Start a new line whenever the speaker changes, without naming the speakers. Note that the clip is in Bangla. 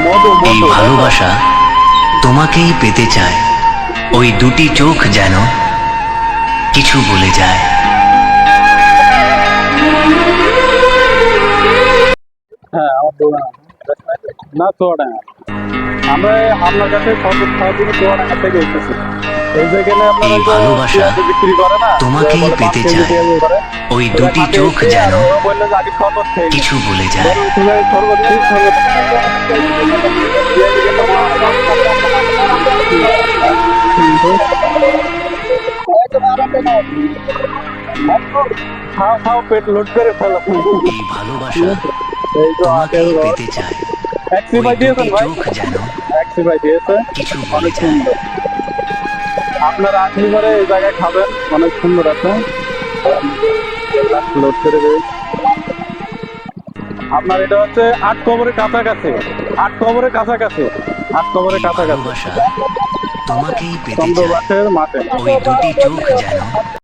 এই ভালোবাসা তোমাকেই পেতে চায়, ওই দুটি চোখ যেন কিছু বলে যায়।
হ্যাঁ, আমার দোকান না চুয়াডাঙ্গা। আমরা আপনার কাছে সর্বদিন চুয়াডাঙ্গা থেকে এসেছি। এই যেখানে আপনার
এই ভালোবাসা
বিক্রি করে না,
তোমাকেই
বলে 5
পেতে
কেজি
চায়,
পেঁয়াজ করে।
ওই
ওরা
দুটি
খাতে
চোখ
এসে
যেন
ওরা বললো যে আগে শরবত খেয়ে
কিছু বলে যায়।
শরবত খেয়ে শরবত খাও খাও, পেট লোড করে ফেলো।
এই ভালোবাসা
এই তো
তোমাকেই
আখের রস।
পেতে চায়,
ট্যাক্সি
ওই
ভাই
দুটি
দিয়েছেন ভাই,
চোখ যেন
ট্যাক্সি ভাই দিয়েছে,
কিছু বলে
অনেক
যায়।
সুন্দর। আপনারা আসলে পরে এই জায়গায় খাবেন, অনেক সুন্দর আছে। লোড করে দেবে। আপনার এটা হচ্ছে 8 কবরের কাছাকাছি, 8 কবরের কাছাকাছি, 8 কবরের
এই
কাছাকাছি
ভালোবাসা তোমাকেই পেতে চায়,
চন্দ্রবাসের মাঠে।
ওই দুটি চোখ যেন